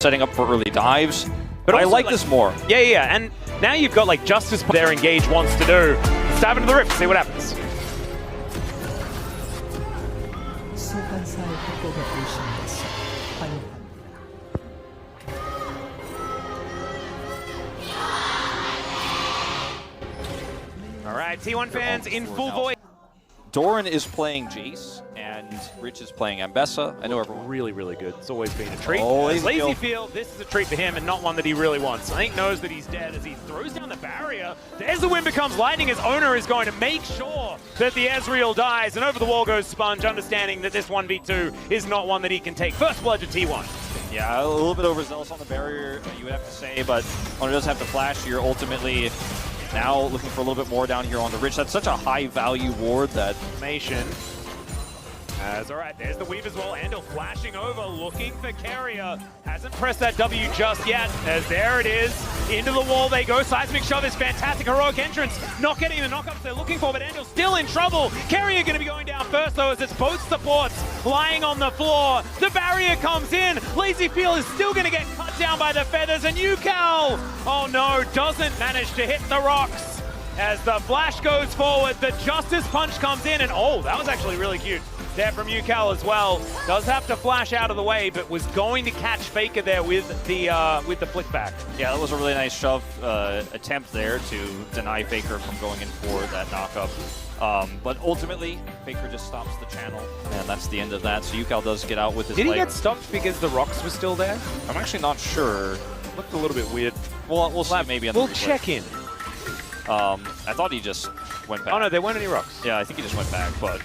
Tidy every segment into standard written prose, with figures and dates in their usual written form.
setting up for early dives. But I also, like this more. Yeah. And now you've got like Justice their engage wants to do. Stab into the rift, see what happens. 소환사의 협곡에 오신 것을 환영합니다. All right, T1 fans in full voice. Doran is playing Jace, and Rich is playing Ambessa. I know everyone. Really, really good. It's always been a treat. Oh, Lazy feel this is a treat for him and not one that he really wants. I think knows that he's dead as he throws down the barrier. There's the wind becomes lightning. His owner is going to make sure that the Ezreal dies, and over the wall goes Sponge, understanding that this 1v2 is not one that he can take. First blood to T1. Yeah, a little bit overzealous on the barrier, you would have to say, but Owner does have to flash here. Ultimately, now looking for a little bit more down here on the Rich. That's such a high-value ward that... Formation. All right, there's the weave as well. Andal flashing over, looking for Carrier. Hasn't pressed that W just yet, as there it is. Into the wall they go. Seismic Shove is fantastic. Heroic entrance. Not getting the knockups they're looking for, but Andal still in trouble. Carrier going to be going down first, though, as it's both supports lying on the floor. The barrier comes in. Lazy Feel is still going to get cut down by the feathers, and Yucal, oh no, doesn't manage to hit the rocks. As the flash goes forward, the Justice Punch comes in, and oh, that was actually really cute. There from Yucal as well. Does have to flash out of the way, but was going to catch Faker there with the flick back. Yeah, that was a really nice shove attempt there to deny Faker from going in for that knockup. But ultimately, Faker just stops the channel, and that's the end of that. So Yucal does get out with his Did he leg. get stopped because the rocks were still there? I'm actually not sure. Looked a little bit weird. We'll see maybe on the We'll replay. check in. I thought he just went back. Oh no, there weren't any rocks. Yeah, I think he just went back, but...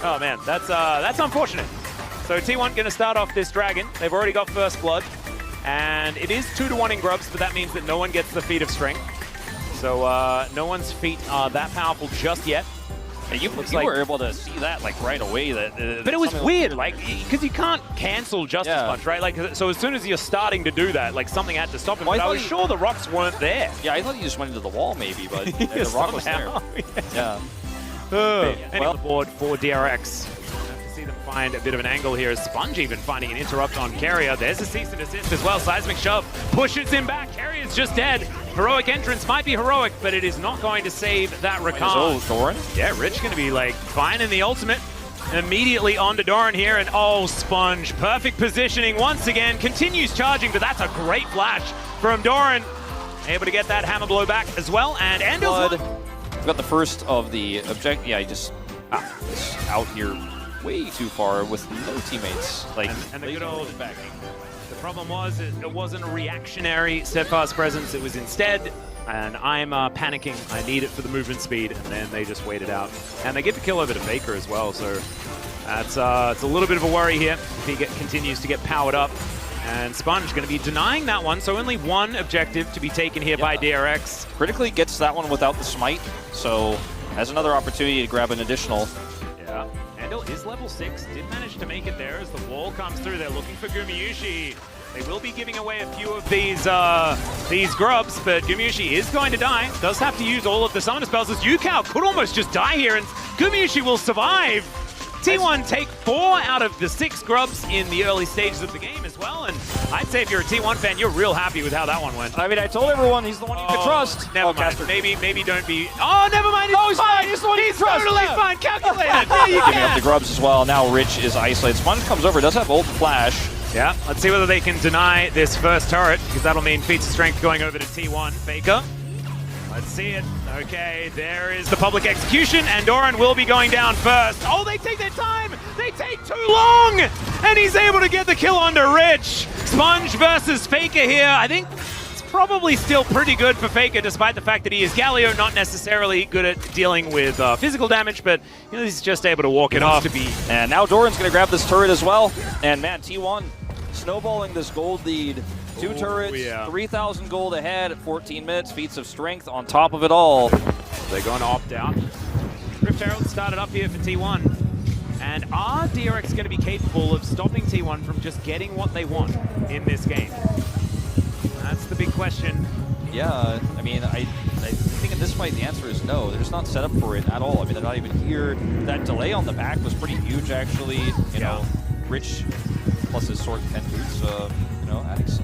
Oh man, that's unfortunate. So T1 going to start off this dragon. They've already got first blood, and it is 2-1 in grubs, but that means that no one gets the feat of strength. So no one's feet are that powerful just yet. And you were able to see that like right away. But it was weird, like because you can't cancel Justice Punch, right? Like so, as soon as you're starting to do that, like something had to stop him. But I was sure the rocks weren't there. Yeah, I thought he just went into the wall maybe, but the rock was there. Yeah. And on the board for DRX. Have to see them find a bit of an angle here. As Sponge even finding an interrupt on Carrier. There's a cease and desist as well. Seismic Shove pushes him back. Carrier's just dead. Heroic entrance might be heroic, but it is not going to save that Rakan. Doran? Yeah, Rich going to be like fine in the ultimate. Immediately onto Doran here, and oh, Sponge. Perfect positioning once again. Continues charging, but that's a great flash from Doran. Able to get that hammer blow back as well, and Andal's got the first of the object. Yeah, he just is out here way too far with no teammates. Like, and the good old backing. The problem was it wasn't a reactionary steadfast presence. It was instead, and I'm panicking. I need it for the movement speed, and then they just waited out. And they get the kill over to Faker as well. So that's it's a little bit of a worry here if he continues to get powered up. And Sponge going to be denying that one, so only one objective to be taken here by DRX. Critically gets that one without the smite, so has another opportunity to grab an additional. Yeah, Andal is level 6, did manage to make it there as the wall comes through. They're looking for Gumayusi. They will be giving away a few of these grubs, but Gumayusi is going to die. Does have to use all of the summoner spells, as Yucal could almost just die here, and Gumayusi will survive. T1 take 4 out of the 6 grubs in the early stages of the game as well, and I'd say if you're a T1 fan, you're real happy with how that one went. I mean, I told everyone he's the one you can trust. Never mind. Maybe don't be. Oh, never mind. He's fine. He's the one you can trust. Totally fine. Calculated. Yeah, you Giving up the grubs as well. Now Rich is isolated. Sponge comes over. Does have ult flash. Yeah. Let's see whether they can deny this first turret, because that'll mean feats of strength going over to T1. Faker. Let's see it. Okay, there is the public execution, and Doran will be going down first. Oh, they take their time! They take too long! And he's able to get the kill onto Rich. Sponge versus Faker here. I think it's probably still pretty good for Faker, despite the fact that he is Galio, not necessarily good at dealing with physical damage, but you know, he's just able to walk it off. And now Doran's going to grab this turret as well. And man, T1 snowballing this gold lead. 2 turrets, 3,000 gold ahead at 14 minutes, feats of strength on top of it all. They're going to opt out. Rift Herald started up here for T1. And are DRX going to be capable of stopping T1 from just getting what they want in this game? That's the big question. Yeah, I mean, I think in this fight the answer is no. They're just not set up for it at all. I mean, they're not even here. That delay on the back was pretty huge, actually. You know, Rich plus his sword 10 boots.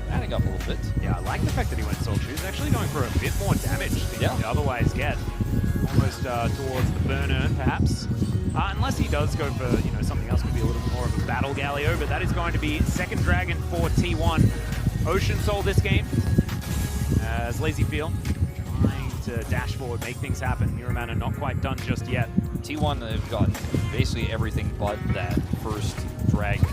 adding up a little bit. Yeah, I like the fact that he went Soul Shoes, actually going for a bit more damage than he'd otherwise get. Almost towards the burner, perhaps. Unless he does go for, something else, could be a little bit more of a battle Galio, but that is going to be second dragon for T1. Ocean Soul this game, as Lazy Feel trying to dash forward, make things happen. Neuromancer not quite done just yet. T1 have gotten basically everything but that first dragon.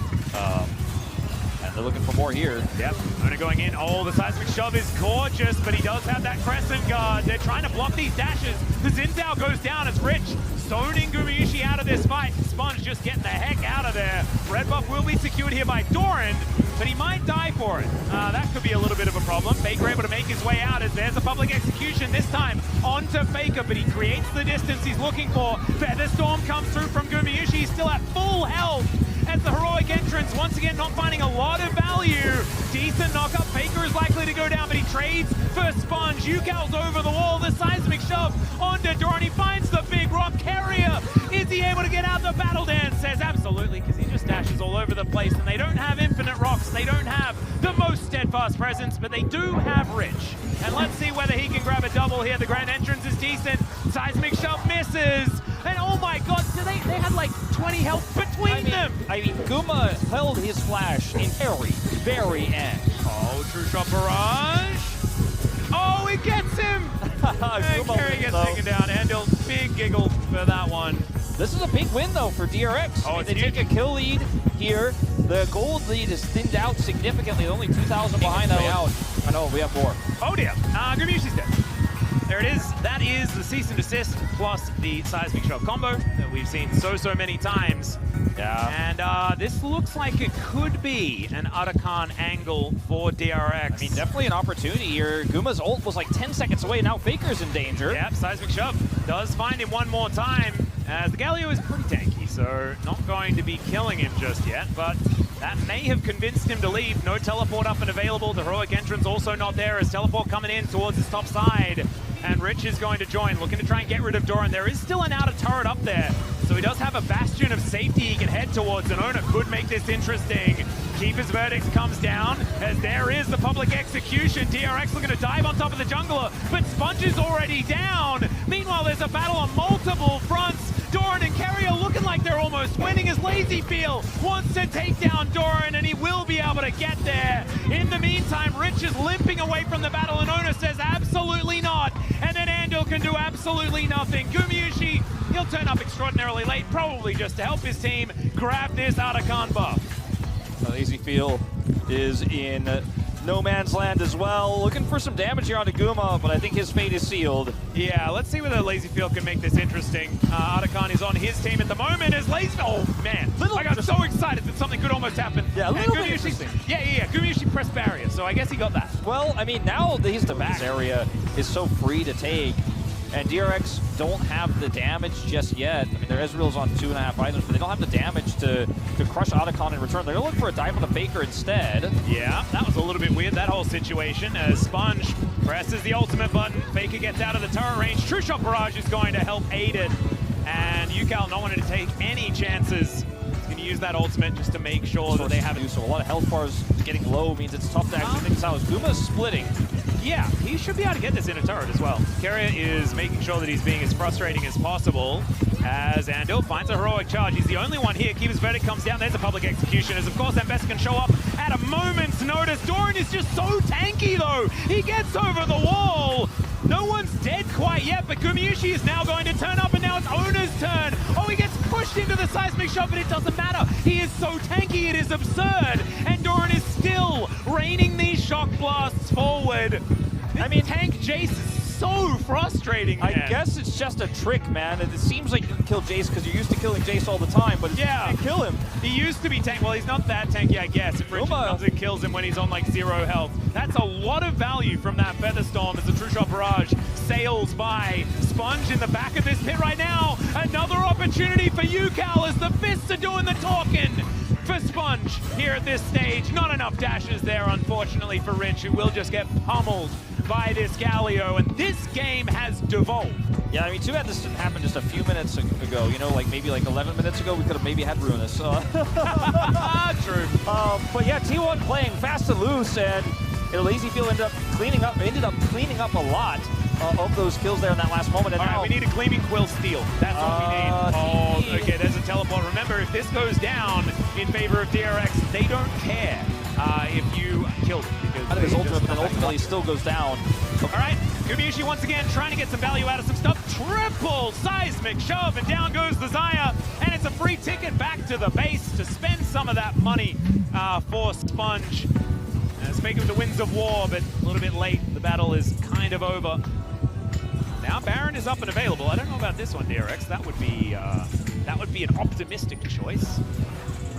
And they're looking for more here. Yep, Ona going in. Oh, the seismic shove is gorgeous, but he does have that crescent guard. They're trying to block these dashes. The Xinzao goes down as Rich stoning Gumayushi out of this fight. Sponge just getting the heck out of there. Red buff will be secured here by Doran, but he might die for it. That could be a little bit of a problem. Faker able to make his way out as there's a public execution, this time onto Faker, but he creates the distance he's looking for. Featherstorm comes through from Gumayushi. He's still at full health as the heroic entrance, once again not finding a lot of value. Decent knockup. Faker is likely to go down, but he trades for Sponge. Yukal's over the wall. The seismic shove onto Doran. He finds the big rock carrier. Is he able to get out the battle dance? Says absolutely, because he just dashes all over the place, and they don't have infinite rocks. They don't have the most steadfast presence, but they do have Rich. And let's see whether he can grab a double here. The grand entrance is decent. Seismic shove misses. And oh my god, so they had like 20 health between them. I mean, Guma held his flash in very end. Oh, true shot barrage. Oh, it gets him. And Carey gets taken down. Handle, big giggle for that one. This is a big win though for DRX. Oh, they take a kill lead here. The gold lead is thinned out significantly. Only 2,000 behind that out. I know, we have more. Oh dear. Gumayushi's dead. There it is. That is the cease and desist plus the seismic shove combo that we've seen so many times. Yeah. And this looks like it could be an Arakan angle for DRX. I mean, definitely an opportunity here. Guma's ult was like 10 seconds away. Now Faker's in danger. Yep, seismic shove does find him one more time, as the Galio is pretty tanky, so not going to be killing him just yet, but that may have convinced him to leave. No teleport up and available. The heroic entrance also not there, as teleport coming in towards his top side. And Rich is going to join, looking to try and get rid of Doran. There is still an outer turret up there, so he does have a bastion of safety he can head towards, and Ona could make this interesting. Keeper's verdict comes down, as there is the public execution. DRX looking to dive on top of the jungler, but Sponge is already down. Meanwhile, there's a battle on multiple fronts. Doran and Carey are looking like they're almost winning, as Lazy Feel wants to take down Doran, and he will be able to get there. In the meantime, Rich is limping away from the battle, and Ona says absolutely not. And then Andil can do absolutely nothing. Gumayushi, he'll turn up extraordinarily late, probably just to help his team grab this Arakan buff. Lazy Feel is in no man's land as well. Looking for some damage here onto Guma, but I think his fate is sealed. Yeah, let's see whether Lazy Feel can make this interesting. Arakan is on his team at the moment as Lazy... Oh, man. I got so excited that something could almost happen. Yeah, a little bit interesting. Yeah. Gumayushi pressed barrier, so I guess he got that. Well, I mean, now he's the back area is so free to take, and DRX don't have the damage just yet. I mean, their Ezreal's on 2.5 items, but they don't have the damage to crush Arakan in return. They're gonna look for a dive on the Faker instead. Yeah, that was a little bit weird, that whole situation, as Sponge presses the ultimate button. Faker gets out of the turret range. True Shot Barrage is going to help aid it, and Yukal not wanting to take any chances. He's going to use that ultimate just to make sure that they have it. So a lot of health bars getting low means it's tough to actually think this out. Guma's splitting. Yeah, he should be able to get this in a turret as well. Carrier is making sure that he's being as frustrating as possible, as Andil finds a heroic charge. He's the only one here. Keeper's verdict comes down. There's a public execution, as of course Ambess can show up at a moment's notice. Doran is just so tanky though. He gets over the wall. No one's dead quite yet, but Gumayushi is now going to turn up, and now it's Ona's turn. Oh, he gets pushed into the seismic shot, but it doesn't matter. He is so tanky, it is absurd. And Doran is still raining these shock blasts forward. I mean, tank Jace is so frustrating, man. I guess it's just a trick, man. It seems like you can kill Jace because you're used to killing Jace all the time, but yeah, you can't kill him. He used to be tank. Well, he's not that tanky, I guess. If Richard comes and kills him when he's on like 0 health. That's a lot of value from that Featherstorm as the True Shot Barrage sails by. Sponge in the back of this pit right now. Another opportunity for Yukal as the fists are doing the talking for Sponge here at this stage. Not enough dashes there, unfortunately, for Rich, who will just get pummeled by this Galio, and this game has devolved. Yeah, I mean, too bad this didn't happen just a few minutes ago. You know, like maybe like 11 minutes ago, we could have maybe had Ruinous. True. But yeah, T1 playing fast and loose, and Lazyfield ended up cleaning up a lot of those kills there in that last moment. And all right, we need a Gleaming Quill steal. That's what we need. Oh, okay, there's a teleport. Remember, if this goes down in favor of DRX, they don't care if you killed it. I think his ultimate, but then ultimately still goes down. All right, Gumiushi once again trying to get some value out of some stuff. Triple seismic shove, and down goes the Xayah, and it's a free ticket back to the base to spend some of that money for Sponge. Speaking of the winds of war, but a little bit late. The battle is kind of over. Now Baron is up and available. I don't know about this one, DRX. That would be an optimistic choice.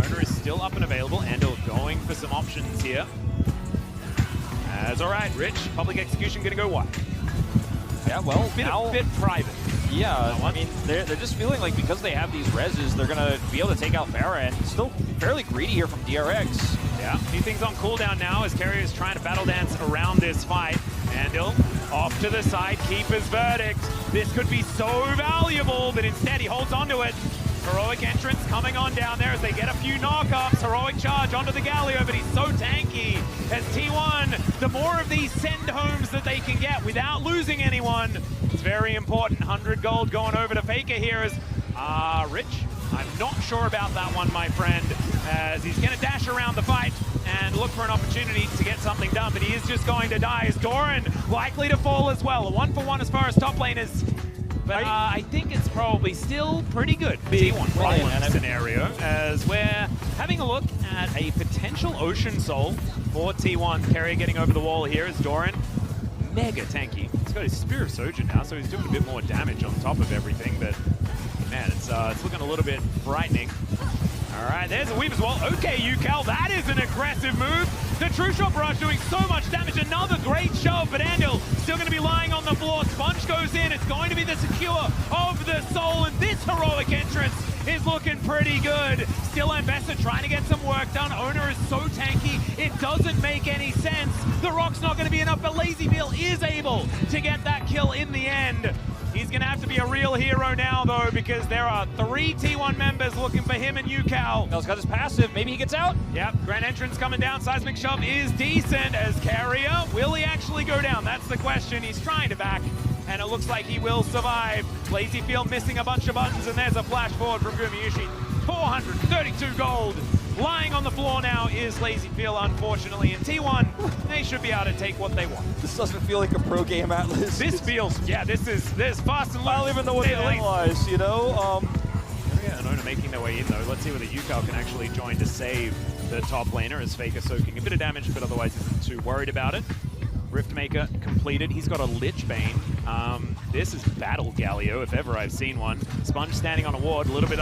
Owner is still up and available. Andal going for some options here. As all right, Rich, public execution gonna go wide. Yeah, well, A bit private. Yeah, I mean, they're just feeling like because they have these reses, they're gonna be able to take out Baron. Still fairly greedy here from DRX. Yeah, a few things on cooldown now as Carrier is trying to battle dance around this fight. Andal off to the side, keeper's verdict. This could be so valuable, but instead he holds onto it. Heroic entrance coming on down there as they get a few knockups. Heroic charge onto the Galio, but he's so tanky as T1. The more of these send homes that they can get without losing anyone, it's very important. 100 gold going over to Faker here as Rich. I'm not sure about that one, my friend, as he's going to dash around the fight and look for an opportunity to get something done, but he is just going to die. Is Doran likely to fall as well? A 1-for-1 as far as top lane is. But I think it's probably still pretty good. T1 problem scenario as we're having a look at a potential Ocean Soul for T1. Carrier getting over the wall here is Doran. Mega tanky. He's got his Spear of Sojourn now, so he's doing a bit more damage on top of everything, but man, it's looking a little bit frightening. All right, there's a Weaver's Wall. Okay, UCal, that is an aggressive move. The True Shot Barrage doing so much damage. Another great shove, but Andal still going to be lying on the floor. Sponge goes in. It's going to be the secure of the soul, and this heroic entrance is looking pretty good. Still Ambassador trying to get some work done. Owner is so tanky, it doesn't make any sense. The rock's not going to be enough, but Lazyfield is able to get that kill in the end. He's going to have to be a real hero now, though, because there are 3 T1 members looking for him and UCal. He's got his passive. Maybe he gets out. Yep, Grand Entrance coming down. Seismic Shove is decent as Carrier. Will he actually go down? That's the question. He's trying to back, and it looks like he will survive. Lazyfield missing a bunch of buttons, and there's a flash forward from Gumiushi. 432 gold. Lying on the floor now is Lazyfield, unfortunately, and T1, they should be able to take what they want. This doesn't feel like a pro game, Atlas. This feels, yeah, this is fast and loose. I don't even know what to analyze, you know? Yeah, and Owner making their way in, though. Let's see whether UCal can actually join to save the top laner as Faker soaking a bit of damage, but otherwise isn't too worried about it. Riftmaker completed. He's got a Lich Bane. This is Battle Galio, if ever I've seen one. Sponge standing on a ward, a little bit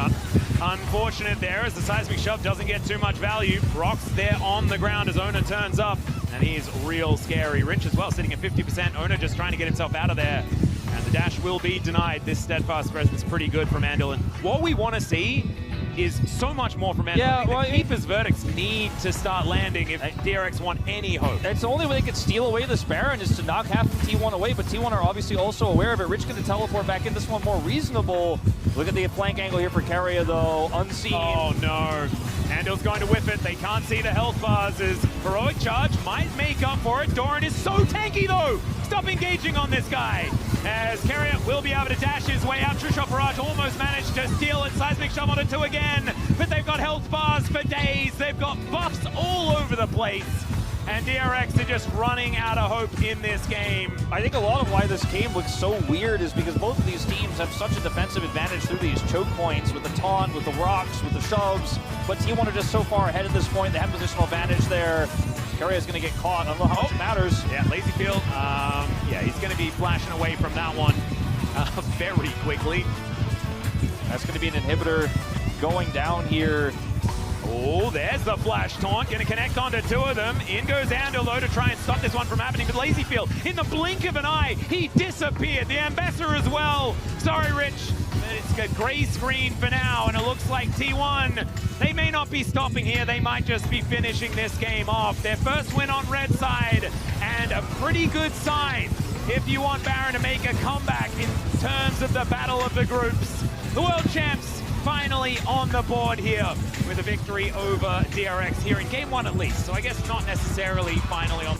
unfortunate there as the Seismic Shove doesn't get too much value. Brock's there on the ground as Owner turns up, and he's real scary. Rich as well, sitting at 50%. Owner just trying to get himself out of there, and the dash will be denied. This steadfast presence pretty good from Andal, and what we want to see is so much more from Andal. Yeah, well, the Keeper's verdicts need to start landing if DRX want any hope. It's the only way they could steal away this Baron is to knock half of T1 away, but T1 are obviously also aware of it. Rich gonna teleport back in. This one more reasonable. Look at the flank angle here for Carrier, though. Unseen. Oh, no. Andal's going to whip it. They can't see the health bars as Heroic Charge might make up for it. Doran is so tanky, though. Stop engaging on this guy. As Carrier will be able to dash his way out. True Shot Barrage almost managed to steal it. Seismic Shove on it 2 again. But they've got health bars for days. They've got buffs all over the place. And DRX are just running out of hope in this game. I think a lot of why this game looks so weird is because both of these teams have such a defensive advantage through these choke points with the taunt, with the rocks, with the shoves. But T1 are just so far ahead at this point. They have positional advantage there. Carrier's going to get caught. I don't know how much it matters. Yeah, Lazyfield, yeah, he's going to be flashing away from that one very quickly. That's going to be an inhibitor going down here. Oh, there's the flash taunt, gonna connect onto 2 of them. In goes Andal, though, to try and stop this one from happening, but Lazyfield, in the blink of an eye, he disappeared. The Ambassador as well. Sorry, Rich. It's a gray screen for now, and it looks like T1, they may not be stopping here. They might just be finishing this game off. Their first win on red side, and a pretty good sign if you want Baron to make a comeback in terms of the battle of the groups. The world champs finally on the board here with a victory over DRX here in game one at least. So I guess not necessarily finally on